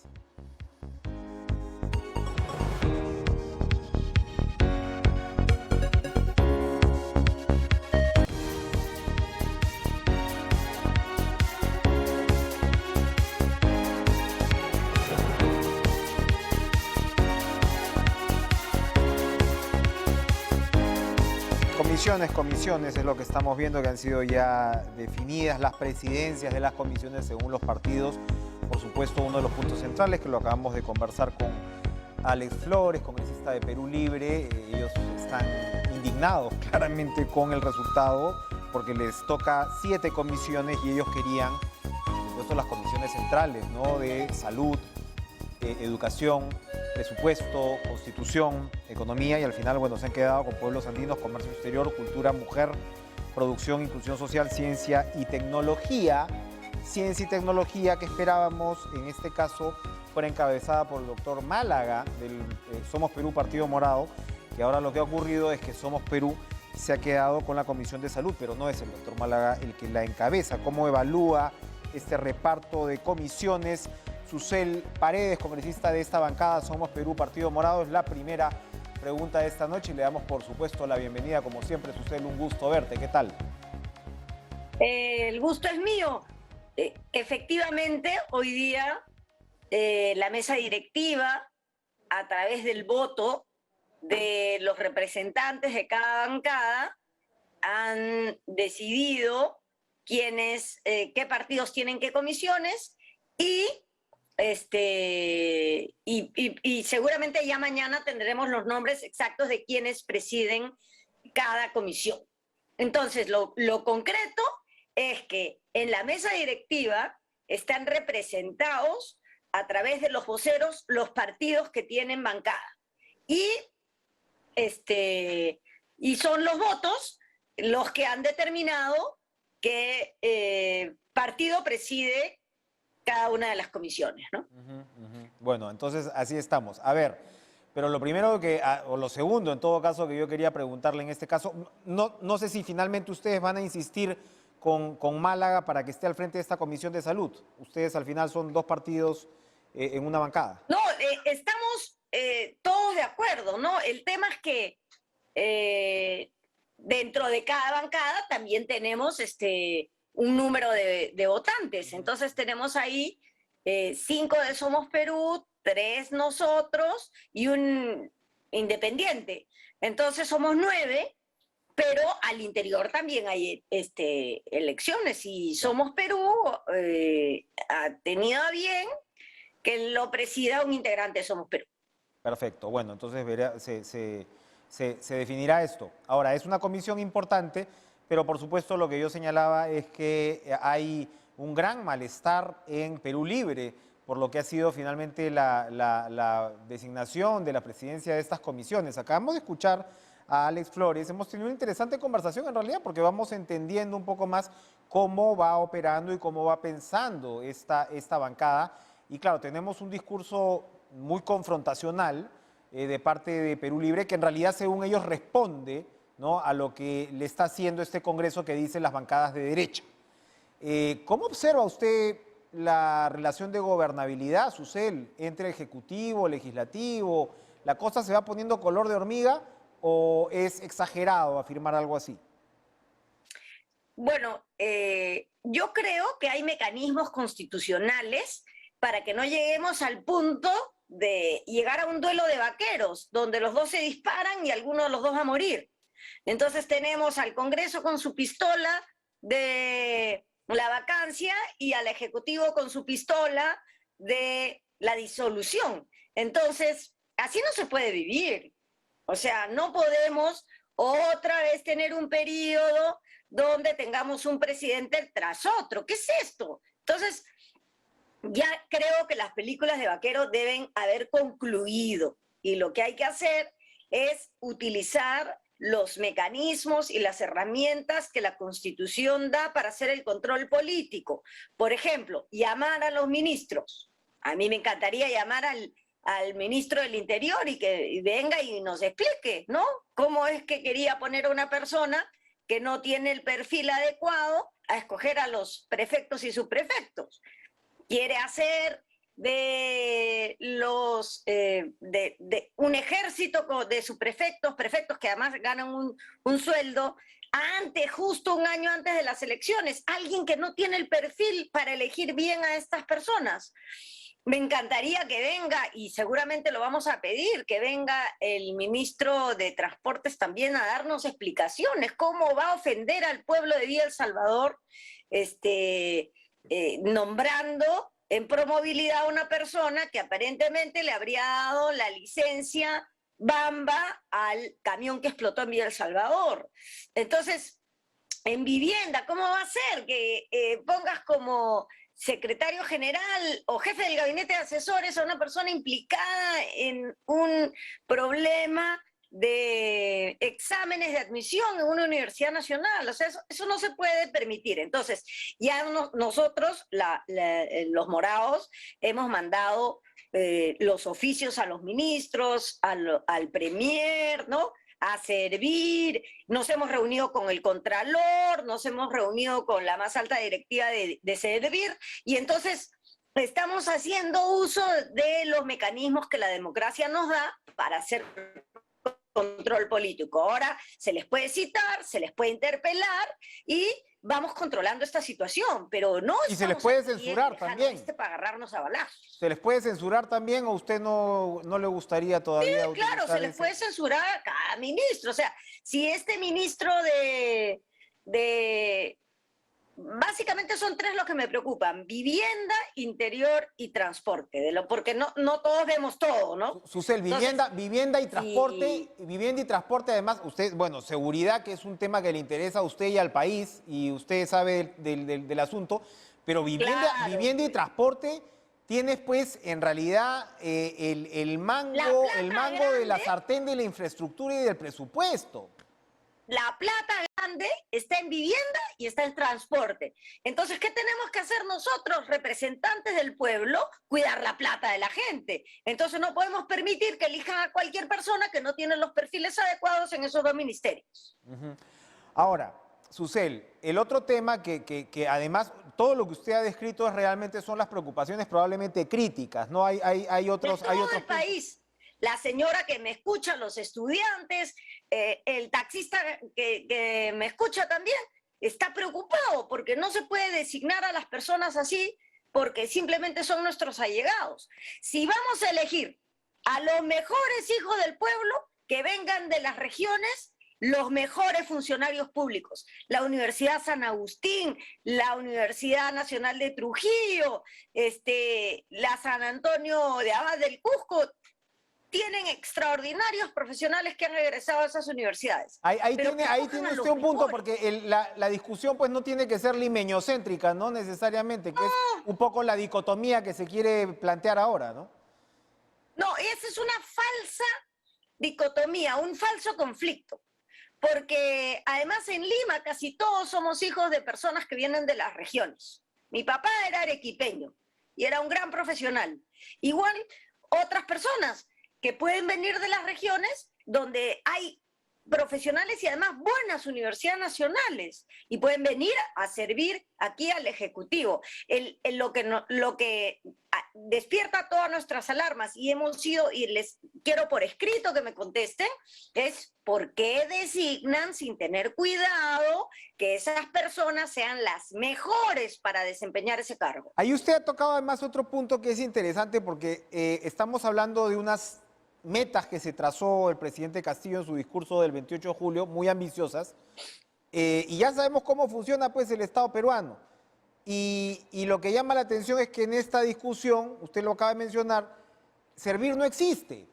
Comisiones es lo que estamos viendo, que han sido ya definidas las presidencias de las comisiones según los partidos. Por supuesto, uno de los puntos centrales, que lo acabamos de conversar con Alex Flores, congresista de Perú Libre. Ellos están indignados claramente con el resultado, porque les toca 7 comisiones y ellos querían, por supuesto, las comisiones centrales, ¿no? De salud, educación, presupuesto, constitución, economía, y al final, bueno, se han quedado con pueblos andinos, comercio exterior, cultura, mujer, producción, inclusión social, ciencia y tecnología. Ciencia y tecnología que esperábamos, en este caso, fuera encabezada por el doctor Málaga, del Somos Perú Partido Morado, y ahora lo que ha ocurrido es que Somos Perú se ha quedado con la Comisión de Salud, pero no es el doctor Málaga el que la encabeza. ¿Cómo evalúa este reparto de comisiones? Susel Paredes, congresista de esta bancada, Somos Perú Partido Morado, es la primera pregunta de esta noche y le damos, por supuesto, la bienvenida. Como siempre, Susel, un gusto verte. ¿Qué tal? El gusto es mío. Efectivamente, hoy día la mesa directiva, a través del voto de los representantes de cada bancada, han decidido qué partidos tienen qué comisiones y seguramente ya mañana tendremos los nombres exactos de quienes presiden cada comisión. Entonces, lo concreto es que en la mesa directiva están representados a través de los voceros los partidos que tienen bancada. Y son los votos los que han determinado qué partido preside cada una de las comisiones, ¿no? Bueno, entonces así estamos. A ver, pero lo primero o lo segundo, en todo caso, que yo quería preguntarle en este caso, no sé si finalmente ustedes van a insistir con Málaga para que esté al frente de esta Comisión de Salud. Ustedes al final son 2 partidos en una bancada. No, estamos todos de acuerdo, ¿no? El tema es que dentro de cada bancada también tenemos un número de votantes. Entonces tenemos ahí 5 de Somos Perú, 3 nosotros y un independiente. Entonces somos 9, pero al interior también hay elecciones. Y Somos Perú ha tenido a bien que lo presida un integrante de Somos Perú. Perfecto, bueno, entonces se definirá esto. Ahora, es una comisión importante, pero por supuesto lo que yo señalaba es que hay un gran malestar en Perú Libre por lo que ha sido finalmente la designación de la presidencia de estas comisiones. Acabamos de escuchar a Alex Flores. Hemos tenido una interesante conversación en realidad, porque vamos entendiendo un poco más cómo va operando y cómo va pensando esta bancada. Y claro, tenemos un discurso muy confrontacional de parte de Perú Libre, que en realidad, según ellos, responde, ¿no?, a lo que le está haciendo este Congreso que dicen las bancadas de derecha. ¿Cómo observa usted la relación de gobernabilidad, Susel, entre Ejecutivo, Legislativo? ¿La cosa se va poniendo color de hormiga o es exagerado afirmar algo así? Bueno, yo creo que hay mecanismos constitucionales para que no lleguemos al punto de llegar a un duelo de vaqueros, donde los dos se disparan y alguno de los dos va a morir. Entonces tenemos al Congreso con su pistola de la vacancia y al Ejecutivo con su pistola de la disolución. Entonces, así no se puede vivir. O sea, no podemos otra vez tener un periodo donde tengamos un presidente tras otro. ¿Qué es esto? Entonces, ya creo que las películas de vaquero deben haber concluido y lo que hay que hacer es utilizar los mecanismos y las herramientas que la Constitución da para hacer el control político. Por ejemplo, llamar a los ministros A mí me encantaría llamar al ministro del Interior y que venga y nos explique, ¿no? Cómo es que quería poner a una persona que no tiene el perfil adecuado a escoger a los prefectos y subprefectos. Quiere hacer de un ejército de subprefectos, prefectos que además ganan un sueldo, justo un año antes de las elecciones, alguien que no tiene el perfil para elegir bien a estas personas. Me encantaría que venga, y seguramente lo vamos a pedir, que venga el ministro de Transportes también a darnos explicaciones, cómo va a ofender al pueblo de Villa El Salvador, nombrando en promovilidad a una persona que aparentemente le habría dado la licencia Bamba al camión que explotó en Villa El Salvador. Entonces, en vivienda, ¿cómo va a ser que pongas como secretario general o jefe del gabinete de asesores a una persona implicada en un problema de exámenes de admisión en una universidad nacional? O sea, eso no se puede permitir. Entonces, ya nosotros, los morados, hemos mandado los oficios a los ministros, al premier, ¿no?, a servir, nos hemos reunido con el Contralor, nos hemos reunido con la más alta directiva de servir, y entonces estamos haciendo uso de los mecanismos que la democracia nos da para hacer control político. Ahora se les puede citar, se les puede interpelar y vamos controlando esta situación, pero no y se les puede censurar también. Para agarrarnos a balazos. ¿Se les puede censurar también o usted no le gustaría todavía? Sí, claro, se les puede censurar a cada ministro. O sea, si este ministro básicamente son tres los que me preocupan: vivienda, interior y transporte, porque no todos vemos todo, ¿no? Susel, vivienda y transporte, sí. Vivienda y transporte, además, usted, bueno, seguridad, que es un tema que le interesa a usted y al país, y usted sabe del asunto, pero vivienda y transporte, tienes pues en realidad el mango de la sartén de la infraestructura y del presupuesto. La plata grande está en vivienda y está en transporte. Entonces, ¿qué tenemos que hacer nosotros, representantes del pueblo? Cuidar la plata de la gente. Entonces, no podemos permitir que elijan a cualquier persona que no tiene los perfiles adecuados en esos dos ministerios. Ahora, Susel, el otro tema que además todo lo que usted ha descrito realmente son las preocupaciones probablemente críticas, ¿no? Hay otros... De todo el país. La señora que me escucha, los estudiantes, el taxista que me escucha también, está preocupado porque no se puede designar a las personas así porque simplemente son nuestros allegados. Si vamos a elegir a los mejores hijos del pueblo, que vengan de las regiones, los mejores funcionarios públicos, la Universidad San Agustín, la Universidad Nacional de Trujillo, la San Antonio de Abad del Cusco, tienen extraordinarios profesionales que han regresado a esas universidades. Ahí tiene usted un punto, porque la discusión pues no tiene que ser limeñocéntrica, no necesariamente, que es un poco la dicotomía que se quiere plantear ahora, ¿no? No, esa es una falsa dicotomía, un falso conflicto, porque además en Lima casi todos somos hijos de personas que vienen de las regiones. Mi papá era arequipeño y era un gran profesional. Igual otras personas que pueden venir de las regiones donde hay profesionales y además buenas universidades nacionales y pueden venir a servir aquí al Ejecutivo. Lo que despierta todas nuestras alarmas y les quiero por escrito que me contesten es por qué designan sin tener cuidado que esas personas sean las mejores para desempeñar ese cargo. Ahí usted ha tocado además otro punto que es interesante porque estamos hablando de unas metas que se trazó el presidente Castillo en su discurso del 28 de julio, muy ambiciosas, y ya sabemos cómo funciona pues el Estado peruano. Y lo que llama la atención es que en esta discusión, usted lo acaba de mencionar, servir no existe,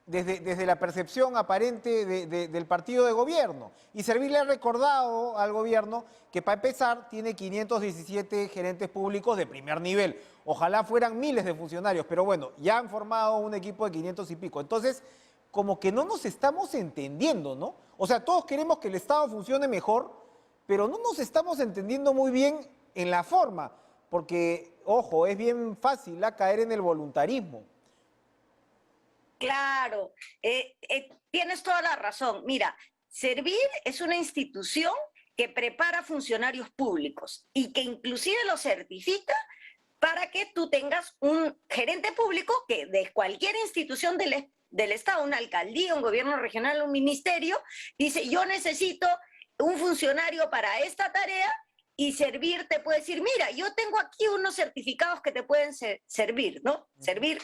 desde la percepción aparente del partido de gobierno. Y Servir le ha recordado al gobierno que, para empezar, tiene 517 gerentes públicos de primer nivel. Ojalá fueran miles de funcionarios, pero bueno, ya han formado un equipo de 500 y pico. Entonces, como que no nos estamos entendiendo, ¿no? O sea, todos queremos que el Estado funcione mejor, pero no nos estamos entendiendo muy bien en la forma. porque, ojo, es bien fácil caer en el voluntarismo. Claro, tienes toda la razón. Mira, Servir es una institución que prepara funcionarios públicos y que inclusive los certifica para que tú tengas un gerente público que de cualquier institución del Estado, una alcaldía, un gobierno regional, un ministerio, dice, yo necesito un funcionario para esta tarea, y Servir te puede decir, mira, yo tengo aquí unos certificados que te pueden servir, ¿no? Servir,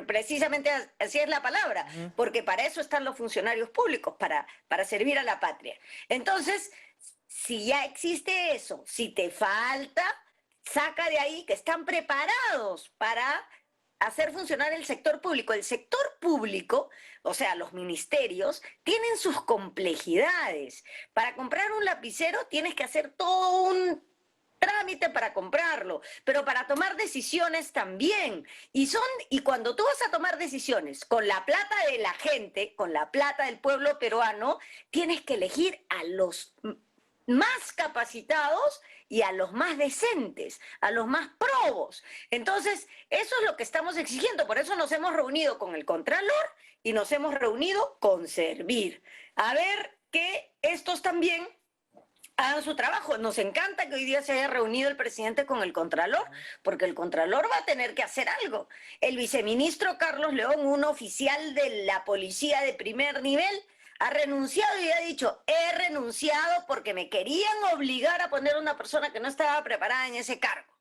precisamente así es la palabra, porque para eso están los funcionarios públicos, para servir a la patria. Entonces, si ya existe eso, si te falta, saca de ahí que están preparados para hacer funcionar el sector público. El sector público, o sea, los ministerios, tienen sus complejidades. Para comprar un lapicero tienes que hacer todo un trámite para comprarlo, pero para tomar decisiones también. Y cuando tú vas a tomar decisiones con la plata de la gente, con la plata del pueblo peruano, tienes que elegir a los más capacitados y a los más decentes, a los más probos. Entonces, eso es lo que estamos exigiendo. Por eso nos hemos reunido con el Contralor y nos hemos reunido con Servir. A ver que estos también hagan su trabajo. Nos encanta que hoy día se haya reunido el presidente con el Contralor, porque el Contralor va a tener que hacer algo. El viceministro Carlos León, un oficial de la policía de primer nivel, ha renunciado y ha dicho, he renunciado porque me querían obligar a poner una persona que no estaba preparada en ese cargo.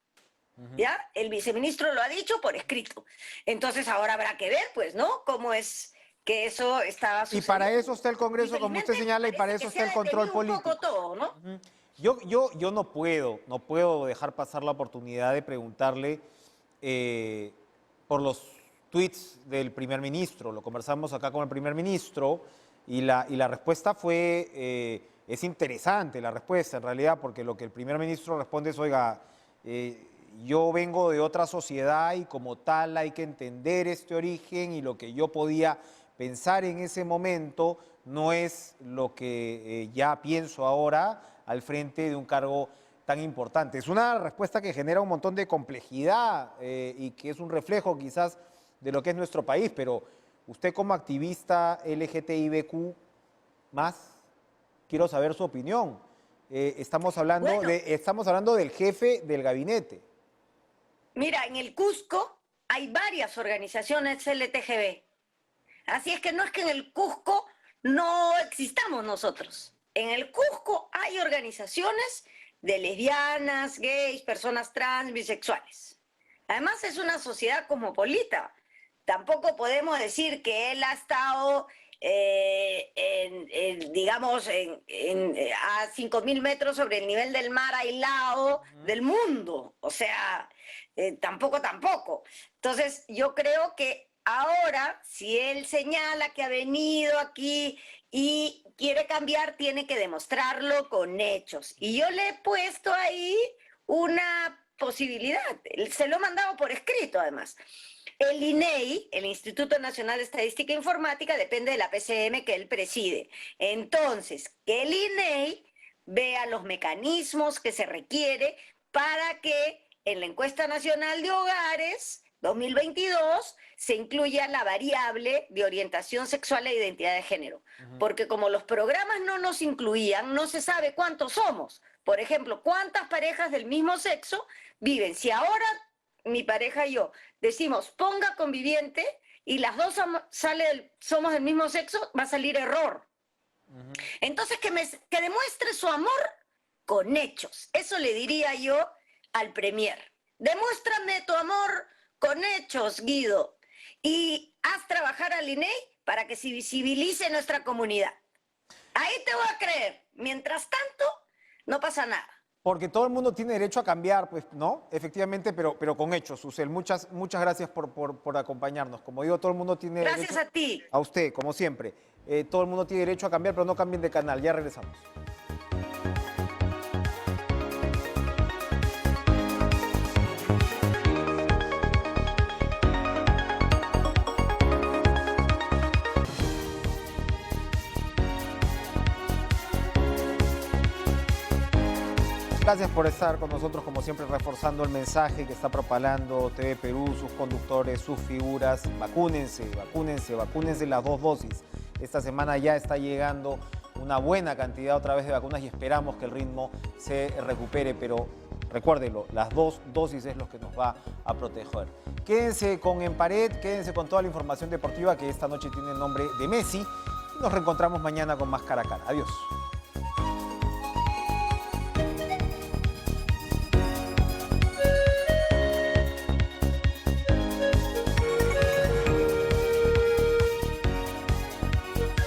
¿Ya? El viceministro lo ha dicho por escrito. Entonces ahora habrá que ver, pues, ¿no? Cómo es que eso estaba sucediendo. Y para eso está el Congreso, como usted señala, y para eso está el control político. Un poco todo, ¿no? Yo no puedo dejar pasar la oportunidad de preguntarle por los tweets del primer ministro. Lo conversamos acá con el primer ministro. Y la respuesta fue, es interesante la respuesta en realidad, porque lo que el primer ministro responde es, oiga, yo vengo de otra sociedad y como tal hay que entender este origen y lo que yo podía pensar en ese momento no es lo que ya pienso ahora al frente de un cargo tan importante. Es una respuesta que genera un montón de complejidad y que es un reflejo quizás de lo que es nuestro país, pero usted como activista LGTBIQ+, quiero saber su opinión. Estamos hablando del jefe del gabinete. Mira, en el Cusco hay varias organizaciones LGTB. Así es que no es que en el Cusco no existamos nosotros. En el Cusco hay organizaciones de lesbianas, gays, personas trans, bisexuales. Además es una sociedad cosmopolita. Tampoco podemos decir que él ha estado, digamos, a 5.000 metros sobre el nivel del mar aislado del mundo. O sea, tampoco. Entonces, yo creo que ahora, si él señala que ha venido aquí y quiere cambiar, tiene que demostrarlo con hechos. Y yo le he puesto ahí una posibilidad. Se lo he mandado por escrito, además. El INEI, el Instituto Nacional de Estadística e Informática, depende de la PCM que él preside. Entonces, que el INEI vea los mecanismos que se requiere para que en la encuesta nacional de hogares 2022 se incluya la variable de orientación sexual e identidad de género. Porque como los programas no nos incluían, no se sabe cuántos somos. Por ejemplo, cuántas parejas del mismo sexo viven. Si ahora mi pareja y yo decimos ponga conviviente y las dos somos del mismo sexo, va a salir error. Entonces que demuestre su amor con hechos. Eso le diría yo al premier. Demuéstrame tu amor con hechos, Guido, y haz trabajar al INEI para que se visibilice nuestra comunidad. Ahí te voy a creer. Mientras tanto, no pasa nada. Porque todo el mundo tiene derecho a cambiar, pues, ¿no? Efectivamente, pero con hechos, Susel. Muchas gracias por acompañarnos. Como digo, todo el mundo tiene derecho... Gracias a ti. A usted, como siempre. Todo el mundo tiene derecho a cambiar, pero no cambien de canal. Ya regresamos. Gracias por estar con nosotros, como siempre, reforzando el mensaje que está propalando TV Perú, sus conductores, sus figuras. Vacúnense, vacúnense, vacúnense las 2 dosis. Esta semana ya está llegando una buena cantidad otra vez de vacunas y esperamos que el ritmo se recupere, pero recuérdelo, las 2 dosis es lo que nos va a proteger. Quédense con En Pared, quédense con toda la información deportiva que esta noche tiene el nombre de Messi y nos reencontramos mañana con más Cara a Cara. Adiós.